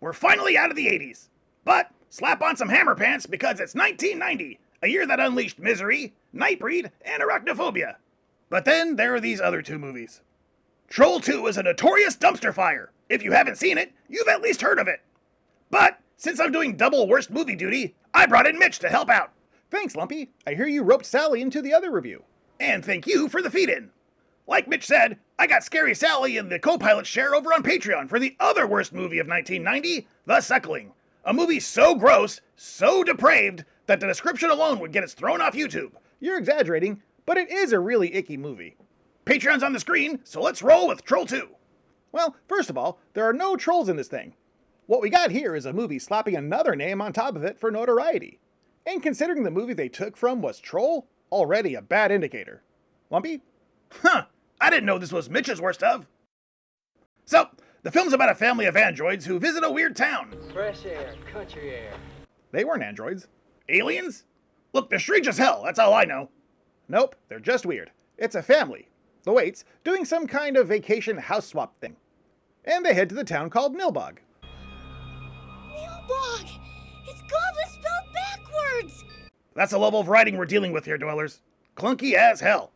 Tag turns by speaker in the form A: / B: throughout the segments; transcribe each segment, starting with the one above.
A: we're finally out of the 80s. But slap on some hammer pants because it's 1990, a year that unleashed Misery, Nightbreed, and Arachnophobia. But then there are these other two movies. Troll 2 is a notorious dumpster fire. If you haven't seen it, you've at least heard of it. But since I'm doing double worst movie duty, I brought in Mitch to help out.
B: Thanks, Lumpy. I hear you roped Sally into the other review.
A: And thank you for the feed-in. Like Mitch said, I got Scary Sally in the co-pilot share over on Patreon for the other worst movie of 1990, The Suckling. A movie so gross, so depraved, that the description alone would get us thrown off YouTube.
B: You're exaggerating, but it is a really icky movie.
A: Patreon's on the screen, so let's roll with Troll 2.
B: Well, first of all, there are no trolls in this thing. What we got here is a movie slapping another name on top of it for notoriety. And considering the movie they took from was Troll, already a bad indicator. Lumpy?
A: Huh, I didn't know this was Mitch's worst of. So, the film's about a family of androids who visit a weird town.
C: Fresh air, country air.
B: They weren't androids.
A: Aliens? Look, they're strange as hell, that's all I know.
B: Nope, they're just weird. It's a family, the Waits, doing some kind of vacation house swap thing. And they head to the town called Nilbog.
D: Nilbog! It's Goblin spelled backwards!
A: That's the level of writing we're dealing with here, dwellers. Clunky as hell.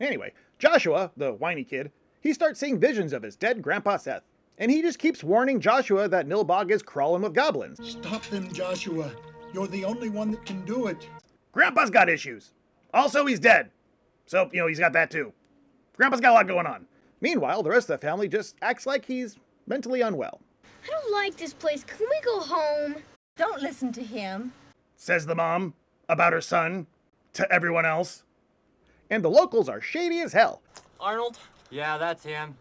B: Anyway, Joshua, the whiny kid, he starts seeing visions of his dead grandpa Seth. And he just keeps warning Joshua that Nilbog is crawling with goblins.
E: Stop them, Joshua. You're the only one that can do it.
A: Grandpa's got issues. Also, he's dead. So, he's got that too. Grandpa's got a lot going on.
B: Meanwhile, the rest of the family just acts like he's mentally unwell.
D: I don't like this place. Can we go home?
F: Don't listen to him.
A: Says the mom about her son to everyone else.
B: And the locals are shady as hell.
C: Arnold? Yeah, that's him.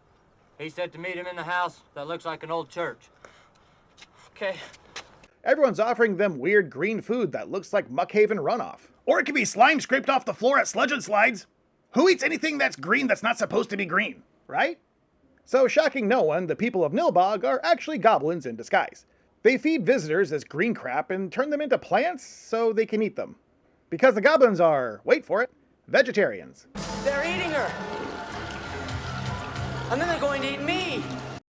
C: He said to meet him in the house that looks like an old church. Okay.
B: Everyone's offering them weird green food that looks like Muckhaven runoff.
A: Or it could be slime scraped off the floor at Sludge and Slides. Who eats anything that's green that's not supposed to be green?
B: Right? So, shocking no one, the people of Nilbog are actually goblins in disguise. They feed visitors this green crap and turn them into plants so they can eat them. Because the goblins are, wait for it, vegetarians.
C: They're eating her! And then they're going to eat me!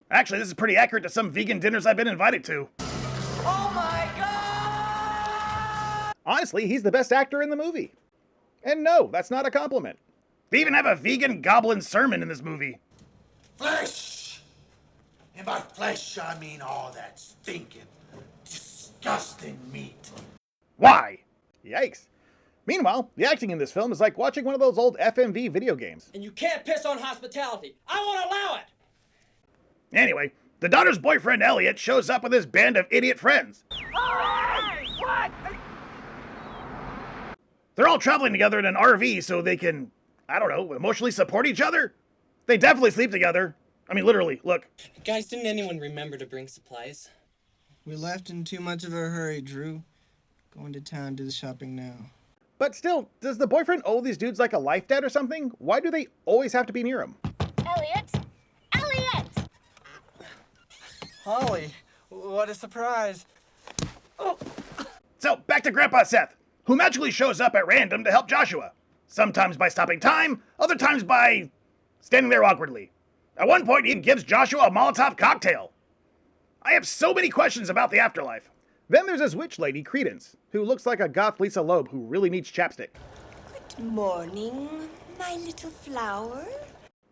A: Actually, this is pretty accurate to some vegan dinners I've been invited to.
C: Oh my god!
B: Honestly, he's the best actor in the movie. And no, that's not a compliment.
A: They even have a vegan goblin sermon in this movie.
G: Flesh! And by flesh, I mean all that stinking, disgusting meat.
A: Why?
B: Yikes. Meanwhile, the acting in this film is like watching one of those old FMV video games.
C: And you can't piss on hospitality. I won't allow it!
A: Anyway, the daughter's boyfriend Elliot shows up with his band of idiot friends.
C: Hey, what?
A: They're all traveling together in an RV so they can, emotionally support each other? They definitely sleep together. I mean, literally, look.
H: Guys, didn't anyone remember to bring supplies?
I: We left in too much of a hurry, Drew. Going to town to do the shopping now.
B: But still, does the boyfriend owe these dudes like a life debt or something? Why do they always have to be near him?
D: Elliot! Elliot!
H: Holly, what a surprise.
A: Oh. So, back to Grandpa Seth, who magically shows up at random to help Joshua. Sometimes by stopping time, other times by standing there awkwardly. At one point, he even gives Joshua a Molotov cocktail. I have so many questions about the afterlife.
B: Then there's this witch lady, Credence, who looks like a goth Lisa Loeb who really needs chapstick.
F: Good morning, my little flower.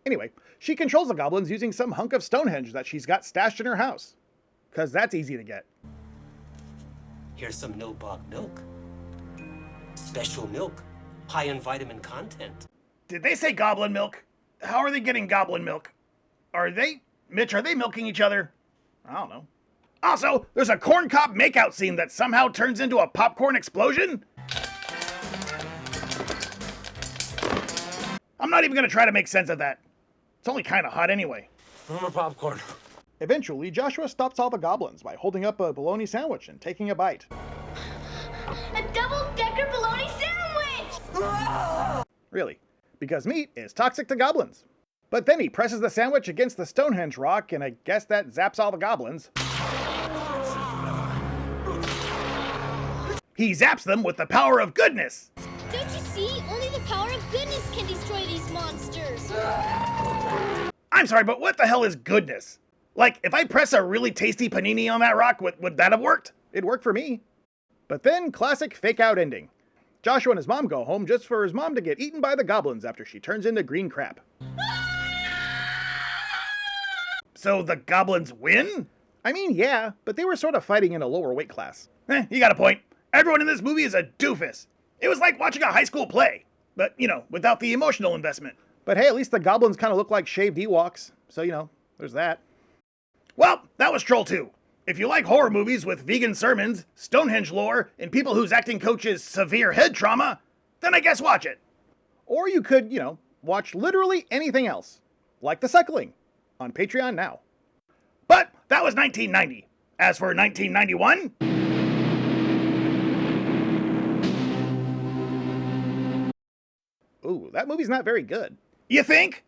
B: Anyway, she controls the goblins using some hunk of Stonehenge that she's got stashed in her house. 'Cause that's easy to get.
J: Here's some Nilbog milk. Special milk, high in vitamin content.
A: Did they say goblin milk? How are they getting goblin milk? Mitch, are they milking each other? I don't know. Also, there's a corn cob makeout scene that somehow turns into a popcorn explosion? I'm not even gonna try to make sense of that. It's only kinda hot anyway.
C: More popcorn.
B: Eventually, Joshua stops all the goblins by holding up a bologna sandwich and taking a bite.
D: A double-decker bologna sandwich!
B: Really, because meat is toxic to goblins. But then he presses the sandwich against the Stonehenge rock, and I guess that zaps all the goblins.
A: He zaps them with the power of goodness.
D: Don't you see? Only the power of goodness can destroy these monsters.
A: I'm sorry, but what the hell is goodness? Like, if I press a really tasty panini on that rock, would that have worked?
B: It worked for me. But then, classic fake-out ending. Joshua and his mom go home just for his mom to get eaten by the goblins after she turns into green crap.
A: So the goblins win?
B: I mean, yeah, but they were sort of fighting in a lower weight class.
A: You got a point. Everyone in this movie is a doofus. It was like watching a high school play, but, without the emotional investment.
B: But hey, at least the goblins kind of look like shaved Ewoks, so, there's that.
A: Well, that was Troll 2. If you like horror movies with vegan sermons, Stonehenge lore, and people whose acting coach is severe head trauma, then I guess watch it.
B: Or you could, watch literally anything else, like The Suckling, on Patreon now.
A: But that was 1990. As for 1991...
B: Ooh, that movie's not very good.
A: You think?